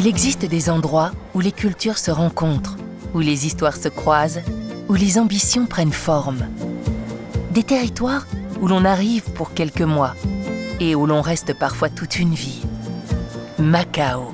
existe des endroits où les cultures se rencontrent, où les histoires se croisent, où les ambitions prennent forme. Des territoires où l'on arrive pour quelques mois et où l'on reste parfois toute une vie. Macao.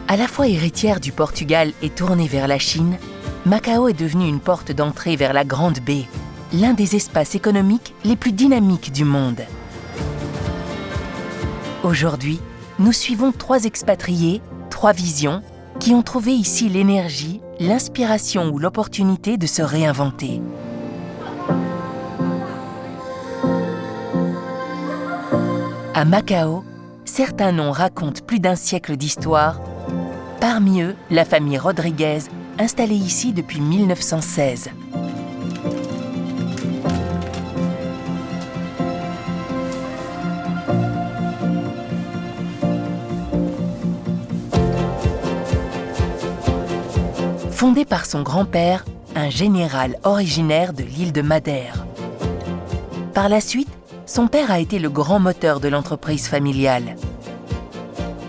À la fois héritière du Portugal et tournée vers la Chine, Macao est devenue une porte d'entrée vers la Grande Baie, l'un des espaces économiques les plus dynamiques du monde. Aujourd'hui, nous suivons 3 expatriés, 3 visions, qui ont trouvé ici l'énergie, l'inspiration ou l'opportunité de se réinventer. À Macao, certains noms racontent plus d'un siècle d'histoire. Parmi eux, la famille Rodriguez, installée ici depuis 1916. Fondée par son grand-père, un général originaire de l'île de Madère. Par la suite, son père a été le grand moteur de l'entreprise familiale.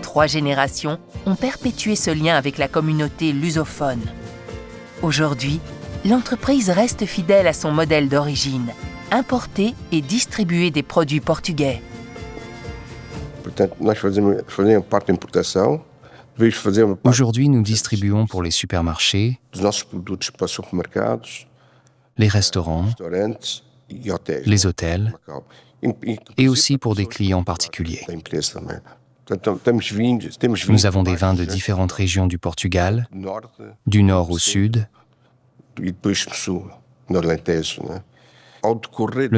3 générations ont perpétué ce lien avec la communauté lusophone. Aujourd'hui, l'entreprise reste fidèle à son modèle d'origine, importer et distribuer des produits portugais. Aujourd'hui, nous distribuons pour les supermarchés, les restaurants, les hôtels et aussi pour des clients particuliers. Nous avons des vins de différentes régions du Portugal, du nord au sud. Le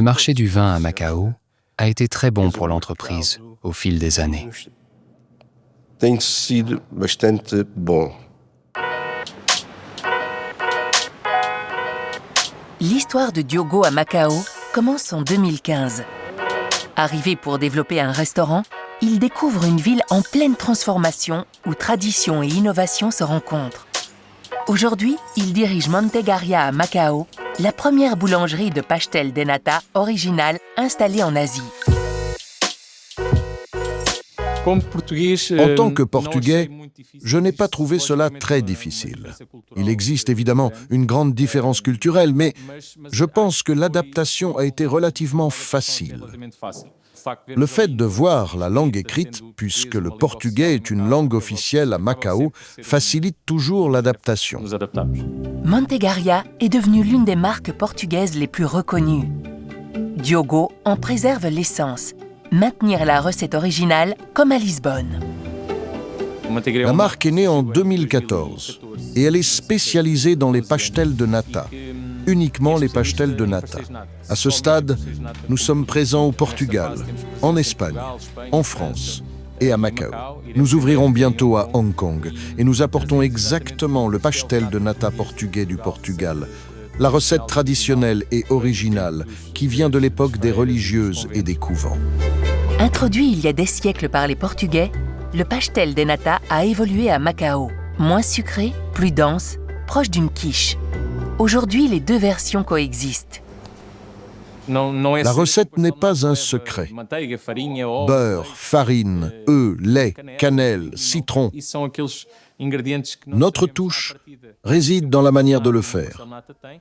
marché du vin à Macao a été très bon pour l'entreprise au fil des années. L'histoire de Diogo à Macao commence en 2015. Arrivé pour développer un restaurant, il découvre une ville en pleine transformation où tradition et innovation se rencontrent. Aujourd'hui, il dirige Mantegaria à Macao, la première boulangerie de pastel de nata originale installée en Asie. En tant que Portugais, je n'ai pas trouvé cela très difficile. Il existe évidemment une grande différence culturelle, mais je pense que l'adaptation a été relativement facile. Le fait de voir la langue écrite, puisque le portugais est une langue officielle à Macao, facilite toujours l'adaptation. Mantegaria est devenue l'une des marques portugaises les plus reconnues. Diogo en préserve l'essence, maintenir la recette originale comme à Lisbonne. La marque est née en 2014 et elle est spécialisée dans les pastels de nata, uniquement les pastels de nata. À ce stade, nous sommes présents au Portugal, en Espagne, en France et à Macao. Nous ouvrirons bientôt à Hong Kong et nous apportons exactement le pastel de nata portugais du Portugal, la recette traditionnelle et originale qui vient de l'époque des religieuses et des couvents. Introduit il y a des siècles par les Portugais, le pastel de nata a évolué à Macao. Moins sucré, plus dense, proche d'une quiche. Aujourd'hui, les 2 versions coexistent. La recette n'est pas un secret. Beurre, farine, œufs, lait, cannelle, citron. Notre touche réside dans la manière de le faire.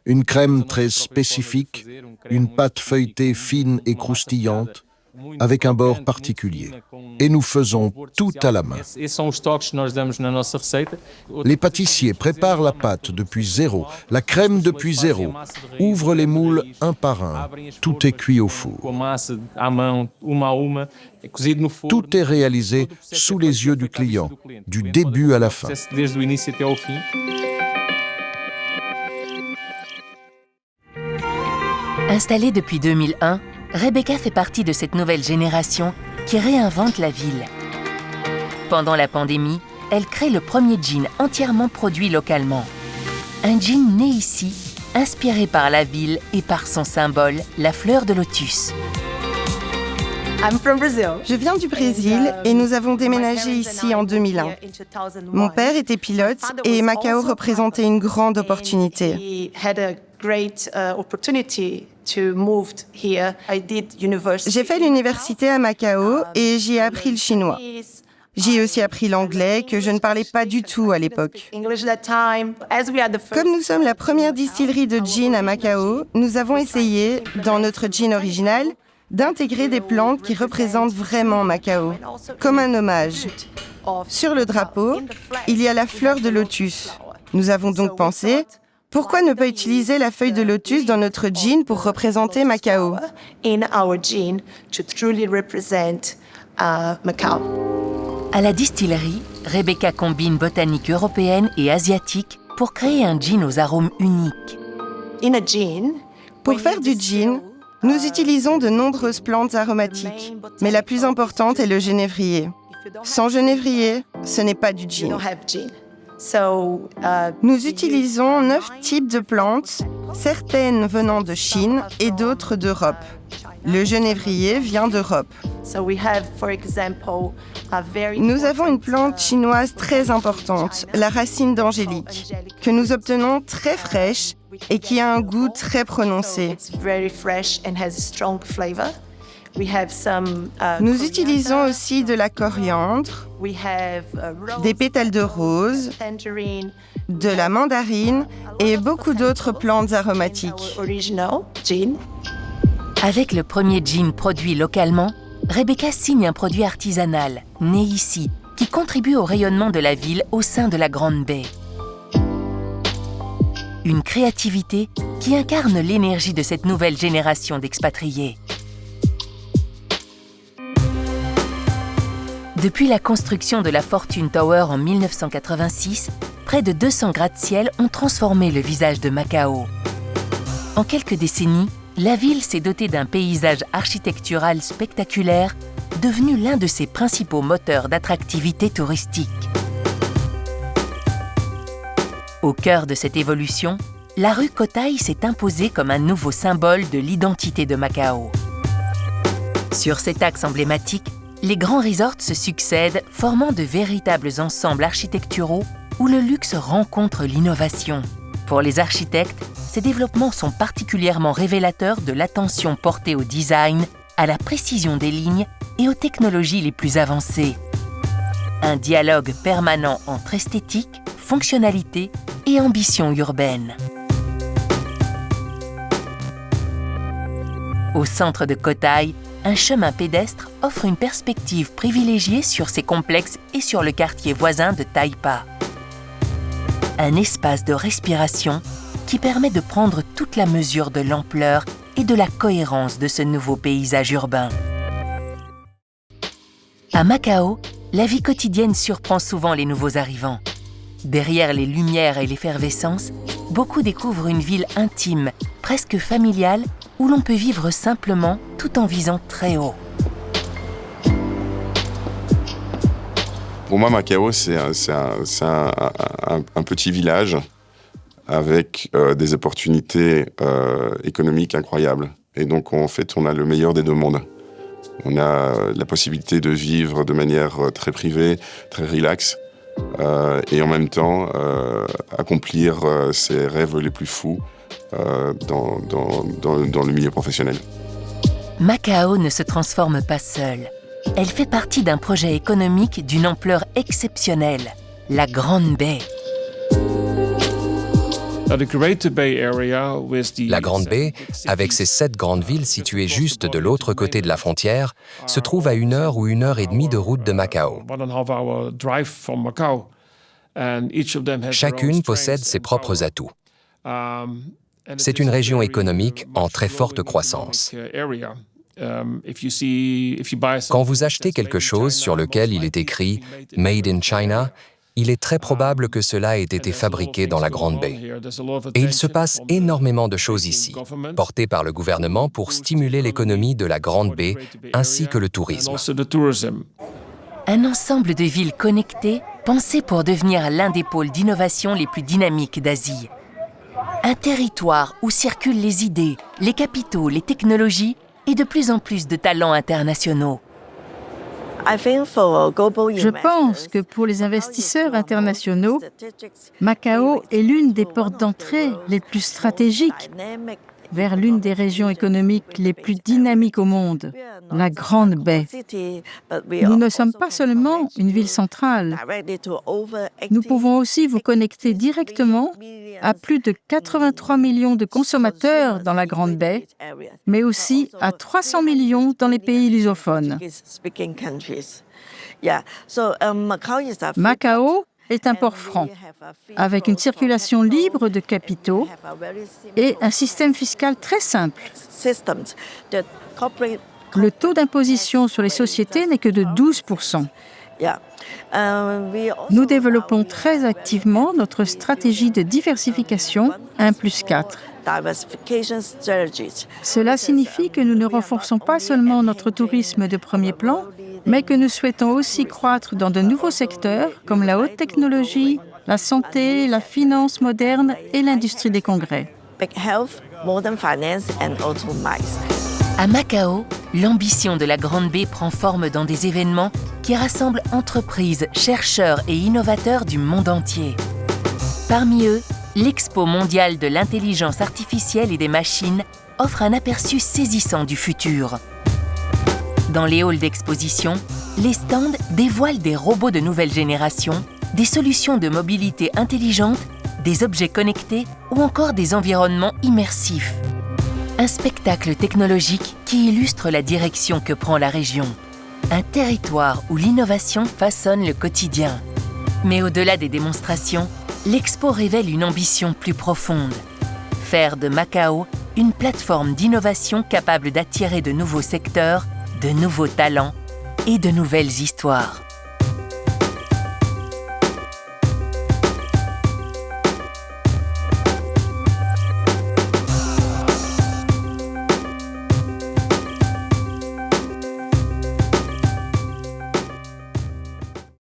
Une crème très spécifique, une pâte feuilletée fine et croustillante, avec un bord particulier. Et nous faisons tout à la main. Les pâtissiers préparent la pâte depuis zéro, la crème depuis zéro, ouvrent les moules un par un. Tout est cuit au four. Tout est réalisé sous les yeux du client, du début à la fin. Installée depuis 2001, Rebecca fait partie de cette nouvelle génération qui réinvente la ville. Pendant la pandémie, elle crée le premier jean entièrement produit localement. Un jean né ici, inspiré par la ville et par son symbole, la fleur de lotus. Je viens du Brésil et nous avons déménagé ici en 2001. Mon père était pilote et Macao représentait une grande opportunité. J'ai fait l'université à Macao et j'y ai appris le chinois. J'y ai aussi appris l'anglais, que je ne parlais pas du tout à l'époque. Comme nous sommes la première distillerie de gin à Macao, nous avons essayé, dans notre gin original, d'intégrer des plantes qui représentent vraiment Macao, comme un hommage. Sur le drapeau, il y a la fleur de lotus. Nous avons donc pensé, pourquoi ne pas utiliser la feuille de lotus dans notre gin pour représenter Macao? À la distillerie, Rebecca combine botanique européenne et asiatique pour créer un gin aux arômes uniques. Pour faire du gin, nous utilisons de nombreuses plantes aromatiques, mais la plus importante est le genévrier. Sans genévrier, ce n'est pas du gin. Nous utilisons 9 types de plantes, certaines venant de Chine et d'autres d'Europe. Le genévrier vient d'Europe. Nous avons une plante chinoise très importante, la racine d'angélique, que nous obtenons très fraîche et qui a un goût très prononcé. Nous utilisons aussi de la coriandre, des pétales de rose, de la mandarine et beaucoup d'autres plantes aromatiques. Avec le premier gin produit localement, Rebecca signe un produit artisanal, né ici, qui contribue au rayonnement de la ville au sein de la Grande Baie. Une créativité qui incarne l'énergie de cette nouvelle génération d'expatriés. Depuis la construction de la Fortune Tower en 1986, près de 200 gratte-ciel ont transformé le visage de Macao. En quelques décennies, la ville s'est dotée d'un paysage architectural spectaculaire, devenu l'un de ses principaux moteurs d'attractivité touristique. Au cœur de cette évolution, la rue Cotai s'est imposée comme un nouveau symbole de l'identité de Macao. Sur cet axe emblématique, les grands resorts se succèdent, formant de véritables ensembles architecturaux où le luxe rencontre l'innovation. Pour les architectes, ces développements sont particulièrement révélateurs de l'attention portée au design, à la précision des lignes et aux technologies les plus avancées. Un dialogue permanent entre esthétique, fonctionnalité et ambition urbaine. Au centre de Cotai, un chemin pédestre offre une perspective privilégiée sur ces complexes et sur le quartier voisin de Taipa. Un espace de respiration qui permet de prendre toute la mesure de l'ampleur et de la cohérence de ce nouveau paysage urbain. À Macao, la vie quotidienne surprend souvent les nouveaux arrivants. Derrière les lumières et l'effervescence, beaucoup découvrent une ville intime, presque familiale, où l'on peut vivre simplement tout en visant très haut. Pour moi, Macao, c'est un petit village avec des opportunités économiques incroyables. Et donc, en fait, on a le meilleur des deux mondes. On a la possibilité de vivre de manière très privée, très relaxe, et en même temps accomplir ses rêves les plus fous dans le milieu professionnel. Macao ne se transforme pas seule. Elle fait partie d'un projet économique d'une ampleur exceptionnelle, la Grande Baie. La Grande Baie, avec ses 7 grandes villes situées juste de l'autre côté de la frontière, se trouve à 1 heure ou 1 heure et demie de route de Macao. Chacune possède ses propres atouts. C'est une région économique en très forte croissance. Quand vous achetez quelque chose sur lequel il est écrit « Made in China », il est très probable que cela ait été fabriqué dans la Grande Baie. Et il se passe énormément de choses ici, portées par le gouvernement pour stimuler l'économie de la Grande Baie ainsi que le tourisme. Un ensemble de villes connectées, pensées pour devenir l'un des pôles d'innovation les plus dynamiques d'Asie. Un territoire où circulent les idées, les capitaux, les technologies et de plus en plus de talents internationaux. Je pense que pour les investisseurs internationaux, Macao est l'une des portes d'entrée les plus stratégiques vers l'une des régions économiques les plus dynamiques au monde, la Grande Baie. Nous ne sommes pas seulement une ville centrale. Nous pouvons aussi vous connecter directement à plus de 83 millions de consommateurs dans la Grande Baie, mais aussi à 300 millions dans les pays lusophones. Macao est un port franc, avec une circulation libre de capitaux et un système fiscal très simple. Le taux d'imposition sur les sociétés n'est que de 12%. Nous développons très activement notre stratégie de diversification 1+4. Cela signifie que nous ne renforçons pas seulement notre tourisme de premier plan, mais que nous souhaitons aussi croître dans de nouveaux secteurs comme la haute technologie, la santé, la finance moderne et l'industrie des congrès. À Macao, l'ambition de la Grande Baie prend forme dans des événements qui rassemblent entreprises, chercheurs et innovateurs du monde entier. Parmi eux, l'Expo mondiale de l'intelligence artificielle et des machines offre un aperçu saisissant du futur. Dans les halls d'exposition, les stands dévoilent des robots de nouvelle génération, des solutions de mobilité intelligente, des objets connectés ou encore des environnements immersifs. Un spectacle technologique qui illustre la direction que prend la région. Un territoire où l'innovation façonne le quotidien. Mais au-delà des démonstrations, l'expo révèle une ambition plus profonde. Faire de Macao une plateforme d'innovation capable d'attirer de nouveaux secteurs, de nouveaux talents et de nouvelles histoires.